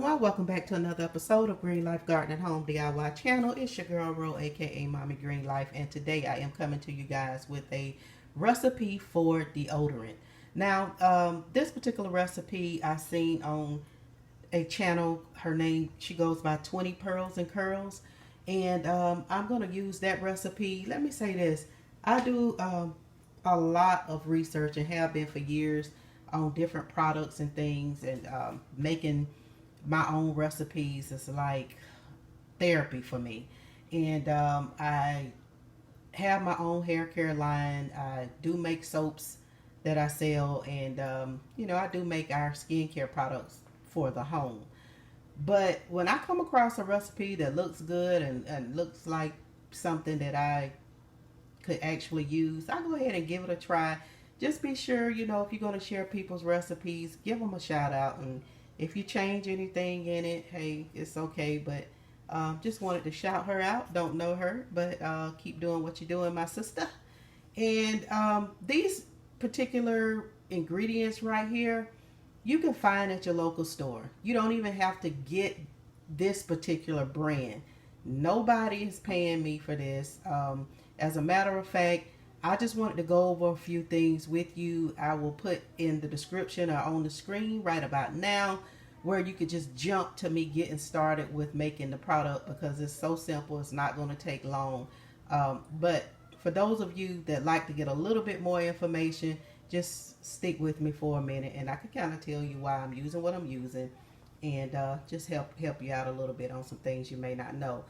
everyone, welcome back to another episode of Green Life Garden and Home DIY channel. It's your girl Ro, aka Mommy Green Life, and today I am coming to you guys with a recipe for deodorant. Now, this particular recipe I seen on a channel. Her name, she goes by 20 Pearls and Curls, and I'm going to use that recipe. Let me say this, I do a lot of research and have been for years on different products and things, and making my own recipes is like therapy for me. And I have my own hair care line. I do make soaps that I sell, and I do make our skincare products for the home. But when I come across a recipe that looks good and looks like something that I could actually use, I go ahead and give it a try. Just be sure, if you're going to share people's recipes, give them a shout out. And if you change anything in it, hey, it's okay. But just wanted to shout her out. Don't know her, but keep doing what you're doing, my sister. And these particular ingredients right here, you can find at your local store. You don't even have to get this particular brand. Nobody is paying me for this. As a matter of fact, I just wanted to go over a few things with you. I will put in the description or on the screen right about now where you could just jump to me getting started with making the product, because it's so simple. It's not going to take long. But for those of you that like to get a little bit more information, just stick with me for a minute and I can kind of tell you why I'm using what I'm using, and just help you out a little bit on some things you may not know.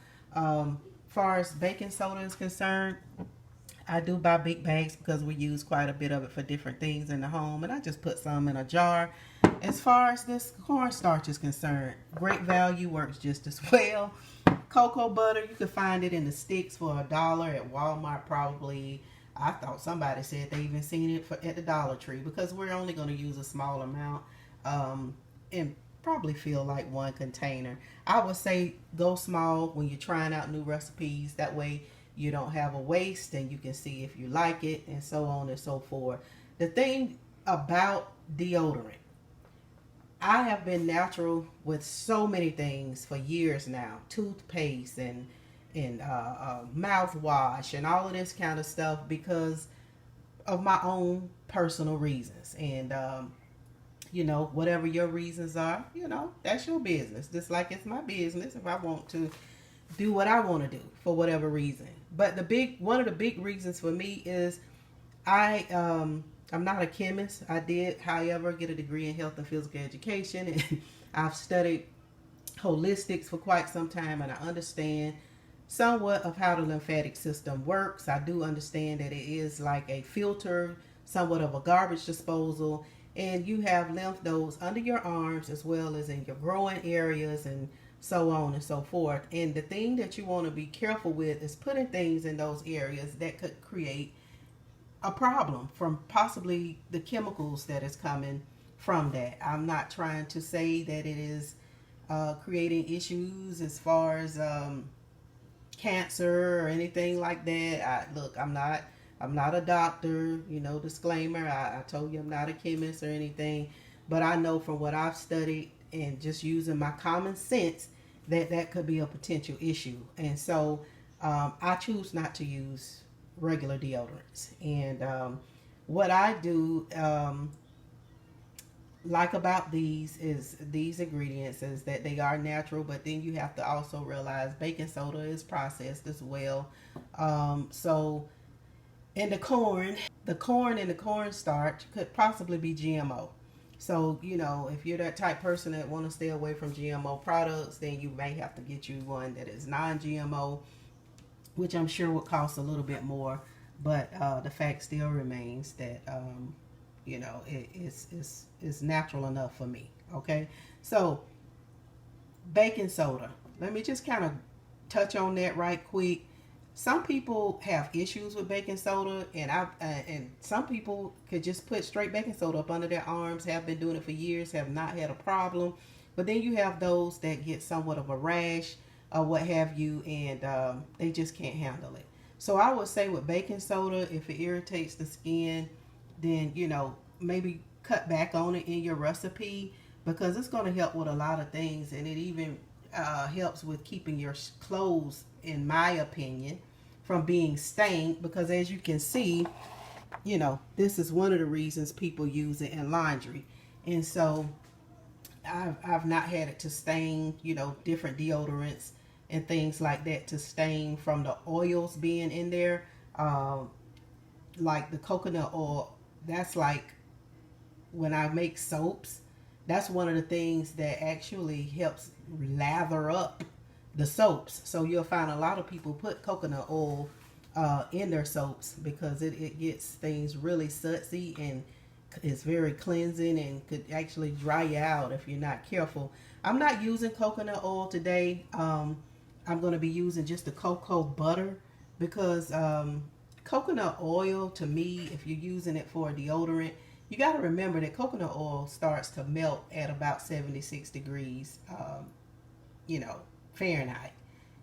Far as baking soda is concerned, I do buy big bags because we use quite a bit of it for different things in the home, and I just put some in a jar. As far as this cornstarch is concerned, great value, works just as well. Cocoa butter, you can find it in the sticks for $1 at Walmart probably. I thought somebody said they even seen it at the Dollar Tree, because we're only going to use a small amount and probably feel like one container. I would say go small when you're trying out new recipes. That way you don't have a waste and you can see if you like it, and so on and so forth. The thing about deodorant, I have been natural with so many things for years now. Toothpaste and mouthwash and all of this kind of stuff, because of my own personal reasons. And whatever your reasons are, that's your business. Just like it's my business if I want to do what I want to do for whatever reason. But one of the big reasons for me is I'm not a chemist. I did, however, get a degree in health and physical education, and I've studied holistics for quite some time, and I understand somewhat of how the lymphatic system works. I do understand that it is like a filter, somewhat of a garbage disposal, and you have lymph nodes under your arms as well as in your growing areas, and so on and so forth. And the thing that you want to be careful with is putting things in those areas that could create a problem from possibly the chemicals that is coming from that. I'm not trying to say that it is creating issues as far as cancer or anything like that. I'm not a doctor, disclaimer. I told you I'm not a chemist or anything, but I know from what I've studied and just using my common sense that could be a potential issue. And so I choose not to use regular deodorants. And what I do like about these ingredients is that they are natural, but then you have to also realize baking soda is processed as well. So and the corn and the cornstarch could possibly be GMO. So, if you're that type person that want to stay away from GMO products, then you may have to get you one that is non-GMO, which I'm sure would cost a little bit more. But the fact still remains that, it's natural enough for me. Okay. So baking soda, let me just kind of touch on that right quick. Some people have issues with baking soda, and some people could just put straight baking soda up under their arms, have been doing it for years, have not had a problem. But then you have those that get somewhat of a rash or what have you, and they just can't handle it. So I would say with baking soda, if it irritates the skin, then maybe cut back on it in your recipe. because it's going to help with a lot of things, and it even helps with keeping your clothes, in my opinion, from being stained. Because as you can see, you know, this is one of the reasons people use it in laundry. And so I've not had it to stain, you know, different deodorants and things like that to stain from the oils being in there. Like the coconut oil, that's like when I make soaps, that's one of the things that actually helps lather up the soaps. So you'll find a lot of people put coconut oil in their soaps because it gets things really sudsy, and it's very cleansing and could actually dry you out if you're not careful. I'm not using coconut oil today. I'm going to be using just the cocoa butter because coconut oil, to me, if you're using it for a deodorant, you got to remember that coconut oil starts to melt at about 76 degrees, you know, Fahrenheit.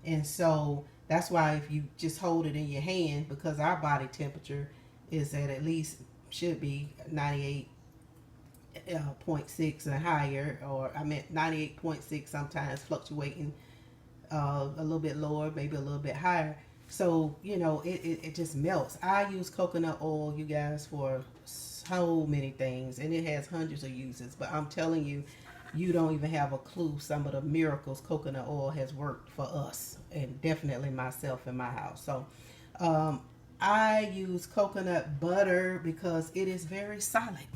And so that's why if you just hold it in your hand, because our body temperature is at least should be 98.6 and higher, or I meant 98.6, sometimes fluctuating a little bit lower, maybe a little bit higher. So, you know, it just melts. I use coconut oil, you guys, for so many things, and it has hundreds of uses. But I'm telling you, you don't even have a clue some of the miracles coconut oil has worked for us, and definitely myself in my house. So I use coconut butter because it is very solid,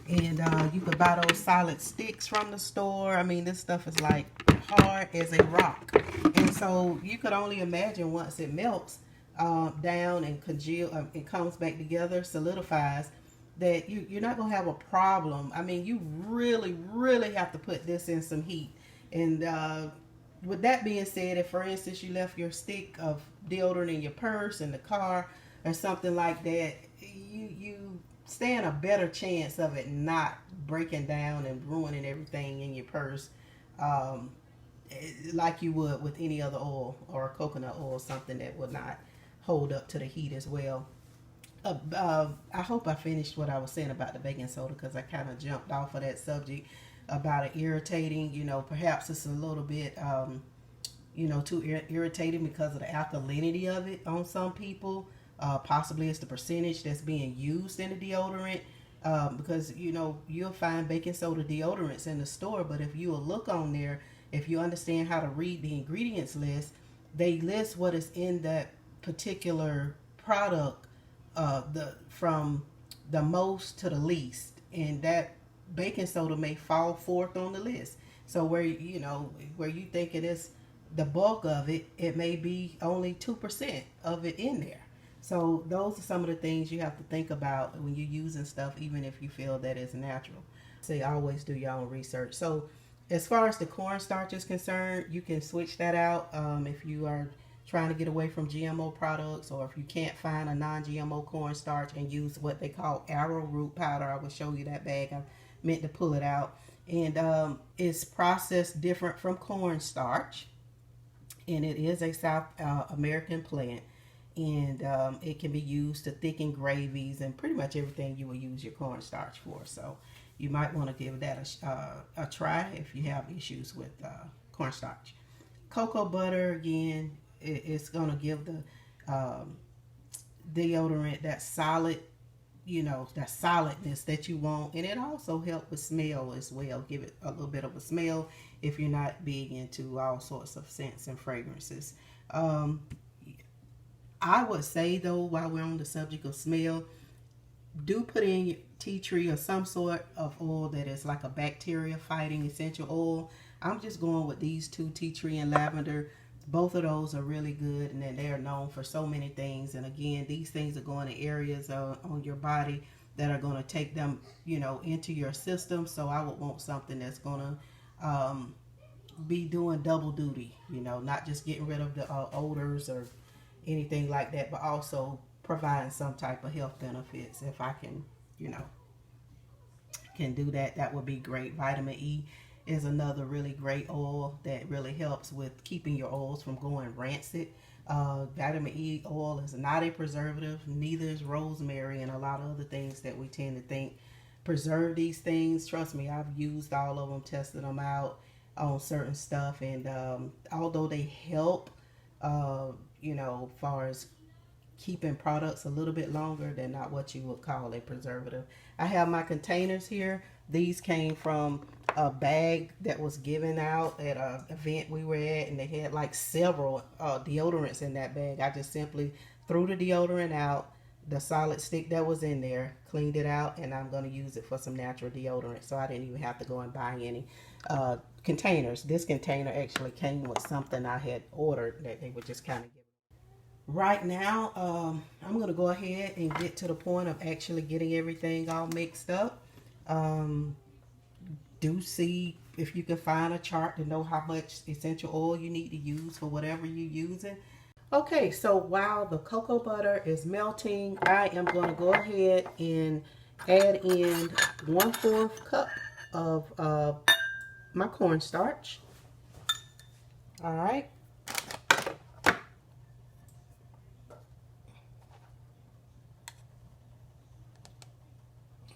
and you can buy those solid sticks from the store. I mean, this stuff is like hard as a rock, and so you could only imagine once it melts down and congeal, it comes back together, solidifies, that you're not going to have a problem. I mean, you really, really have to put this in some heat. And with that being said, if for instance you left your stick of deodorant in your purse, in the car, or something like that, you stand a better chance of it not breaking down and ruining everything in your purse, like you would with any other oil, or coconut oil, something that would not hold up to the heat as well. I hope I finished what I was saying about the baking soda, because I kind of jumped off of that subject about it irritating. You know, perhaps it's a little bit, you know, too irritating because of the alkalinity of it on some people. Possibly it's the percentage that's being used in the deodorant, because, you know, you'll find baking soda deodorants in the store, but if you will look on there, if you understand how to read the ingredients list, they list what is in that particular product, from the most to the least, and that baking soda may fall fourth on the list. So where, you know, where you think it is the bulk of it, it may be only 2% of it in there. So those are some of the things you have to think about when you're using stuff, even if you feel that it's natural. So you always do your own research. So as far as the cornstarch is concerned, you can switch that out if you are trying to get away from GMO products, or if you can't find a non-GMO cornstarch, and use what they call Arrowroot Powder. I will show you that bag. I meant to pull it out. And it's processed different from cornstarch, and it is a South American plant, and it can be used to thicken gravies and pretty much everything you will use your cornstarch for. So you might want to give that a try if you have issues with cornstarch. Cocoa butter, again, it's going to give the deodorant that solid, you know, that solidness that you want. And it also helps with smell as well. Give it a little bit of a smell if you're not big into all sorts of scents and fragrances. I would say, though, while we're on the subject of smell, do put in tea tree or some sort of oil that is like a bacteria fighting essential oil. I'm just going with these two, tea tree and lavender. Both of those are really good, and then they're known for so many things. And again, these things are going to areas on your body that are going to take them, you know, into your system. So I would want something that's going to be doing double duty, you know, not just getting rid of the odors or anything like that, but also providing some type of health benefits. If I can, you know, can do that, that would be great. Vitamin E is another really great oil that really helps with keeping your oils from going rancid. Vitamin E oil is not a preservative, neither is rosemary and a lot of other things that we tend to think preserve these things. Trust me, I've used all of them, tested them out on certain stuff, and although they help, you know, as far as keeping products a little bit longer, they're not what you would call a preservative. I have my containers here. These came from a bag that was given out at an event we were at, and they had like several deodorants in that bag. I just simply threw the deodorant out, the solid stick that was in there, cleaned it out, and I'm going to use it for some natural deodorant, so I didn't even have to go and buy any containers. This container actually came with something I had ordered that they would just kind of give. Right now, I'm going to go ahead and get to the point of actually getting everything all mixed up. Do see if you can find a chart to know how much essential oil you need to use for whatever you're using. Okay, so while the cocoa butter is melting, I am going to go ahead and add in 1/4 cup of my cornstarch. All right.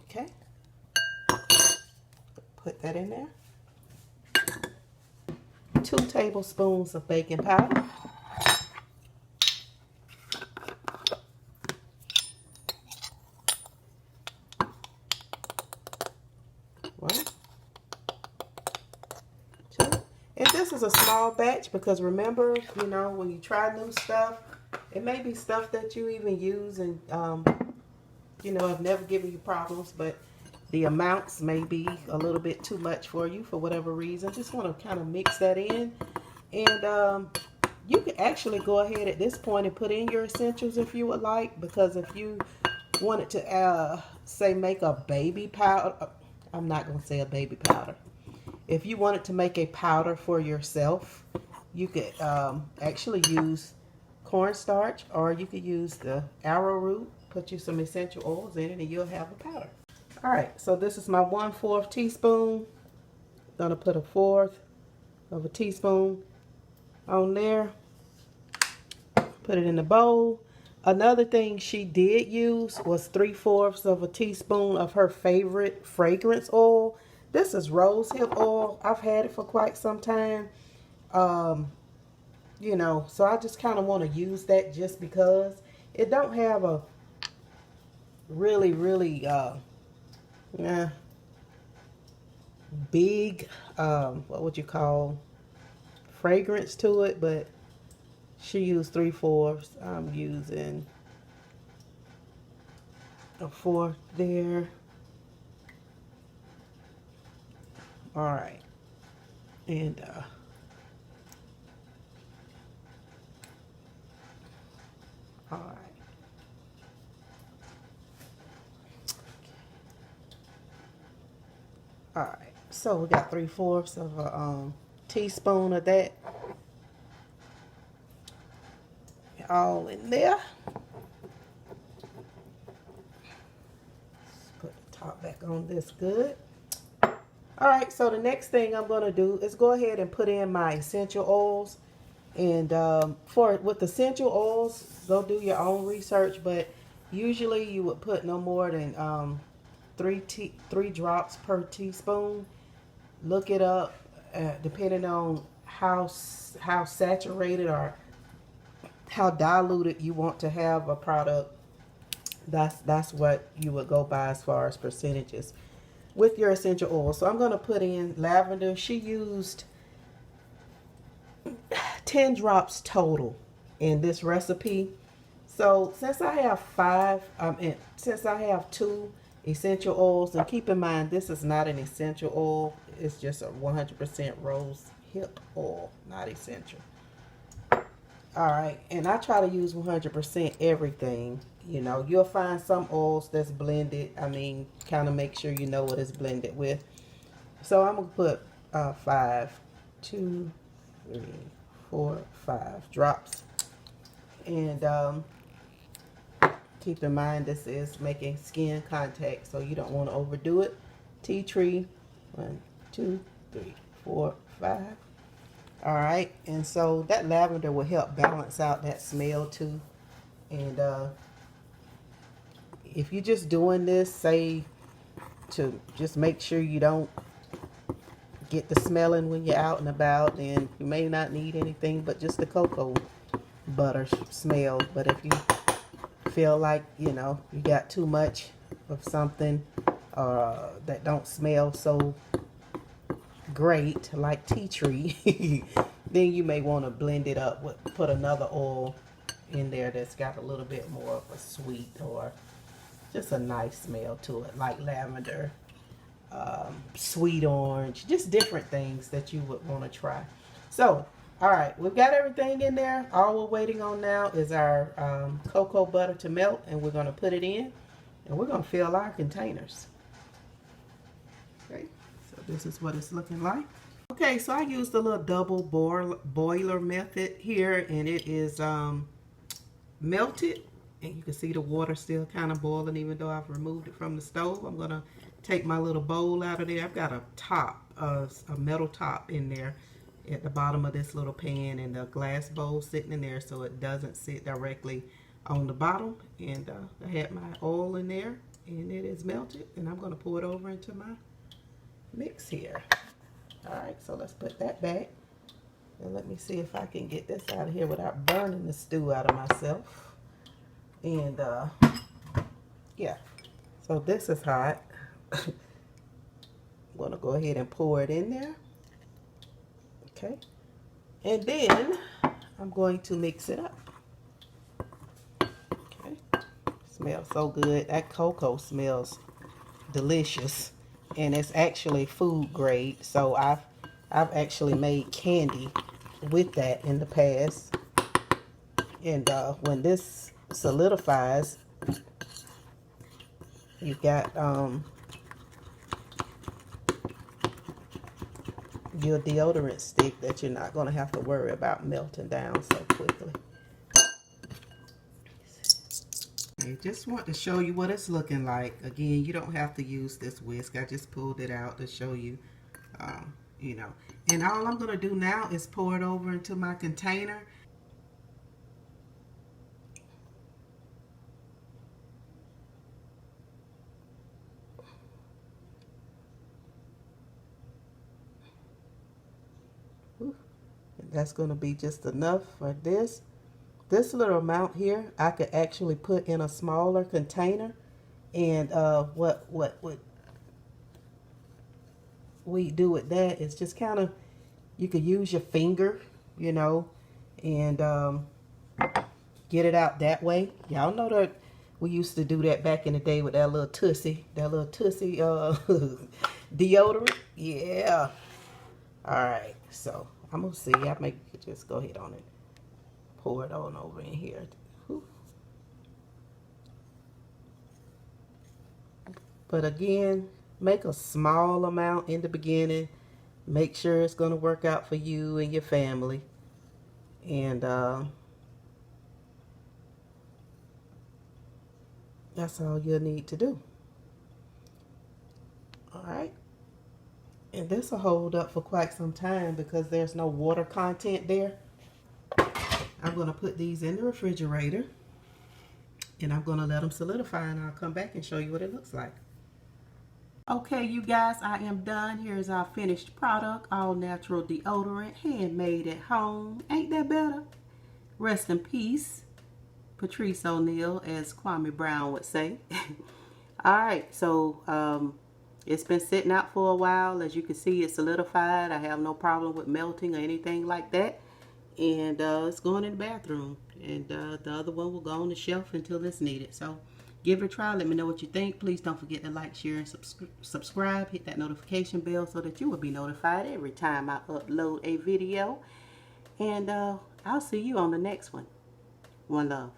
Okay. Put that in there. 2 tablespoons of baking powder. 1, 2. And this is a small batch because remember, you know, when you try new stuff, it may be stuff that you even use and, you know, have never given you problems, but the amounts may be a little bit too much for you for whatever reason. Just want to kind of mix that in. And you can actually go ahead at this point and put in your essentials if you would like, because if you wanted to, say, make a baby powder, I'm not going to say a baby powder. If you wanted to make a powder for yourself, you could actually use cornstarch, or you could use the arrowroot, put you some essential oils in it, and you'll have a powder. All right, so this is my 1/4 teaspoon. I'm gonna put 1/4 of a teaspoon on there. Put it in the bowl. Another thing she did use was 3/4 of a teaspoon of her favorite fragrance oil. This is rosehip oil. I've had it for quite some time. You know, so I just kind of want to use that just because it don't have a really big what would you call fragrance to it, but she used 3/4. I'm using 1/4 there. All right, and all right. All right, so we got 3/4 of a teaspoon of that all in there. Let's put the top back on this good. All right, so the next thing I'm going to do is go ahead and put in my essential oils. And with essential oils, go do your own research, but usually you would put no more than 3 drops per teaspoon. Look it up, depending on how saturated or how diluted you want to have a product. That's what you would go by as far as percentages with your essential oil. So I'm going to put in lavender. She used 10 drops total in this recipe. So since I have since I have 2 essential oils, and keep in mind this is not an essential oil, it's just a 100% rose hip oil, not essential. All right, and I try to use 100% everything. You know, you'll find some oils that's blended. I mean, kind of make sure you know what it's blended with. So I'm gonna put 2, 3, 4, 5 drops, and keep in mind this is making skin contact, so you don't want to overdo it. Tea tree, 1, 2, 3, 4, 5. All right, and so that lavender will help balance out that smell too. And if you're just doing this, say to just make sure you don't get the smelling when you're out and about. And you may not need anything but just the cocoa butter smell. But if you feel like, you know, you got too much of something that don't smell so great, like tea tree, then you may want to blend it up with, put another oil in there that's got a little bit more of a sweet or just a nice smell to it, like lavender, sweet orange, just different things that you would want to try. So, all right, we've got everything in there. All we're waiting on now is our cocoa butter to melt, and we're going to put it in, and we're going to fill our containers. Okay, so this is what it's looking like. Okay, so I used a little double boiler method here, and it is melted, and you can see the water still kind of boiling even though I've removed it from the stove. I'm going to take my little bowl out of there. I've got a top, a metal top in there at the bottom of this little pan, and the glass bowl sitting in there so it doesn't sit directly on the bottom. And I had my oil in there, and it is melted, and I'm going to pour it over into my mix here. Alright, so let's put that back, and let me see if I can get this out of here without burning the stew out of myself. And yeah, so this is hot. I'm going to go ahead and pour it in there. Okay, and then I'm going to mix it up. Okay, smells so good. That cocoa smells delicious, and it's actually food grade. So I've actually made candy with that in the past. And when this solidifies, you got your deodorant stick that you're not going to have to worry about melting down so quickly. I just want to show you what it's looking like. Again, you don't have to use this whisk. I just pulled it out to show you, you know. And all I'm going to do now is pour it over into my container. That's going to be just enough for this. This little amount here, I could actually put in a smaller container. And what we do with that is just kind of, you could use your finger, you know, and get it out that way. Y'all know that we used to do that back in the day with that little Tussie deodorant. Yeah. All right, so I'm gonna see. I may just go ahead on it, pour it on over in here. Whew. But again, make a small amount in the beginning. Make sure it's gonna work out for you and your family. And that's all you'll need to do. All right. And this will hold up for quite some time because there's no water content there. I'm going to put these in the refrigerator, and I'm going to let them solidify, and I'll come back and show you what it looks like. Okay, you guys, I am done. Here's our finished product, all natural deodorant, handmade at home. Ain't that better? Rest in peace, Patrice O'Neal, as Kwame Brown would say. All right, so it's been sitting out for a while. As you can see, it's solidified. I have no problem with melting or anything like that. And it's going in the bathroom. And the other one will go on the shelf until it's needed. So give it a try. Let me know what you think. Please don't forget to like, share, and subscribe. Hit that notification bell so that you will be notified every time I upload a video. And I'll see you on the next one. One love.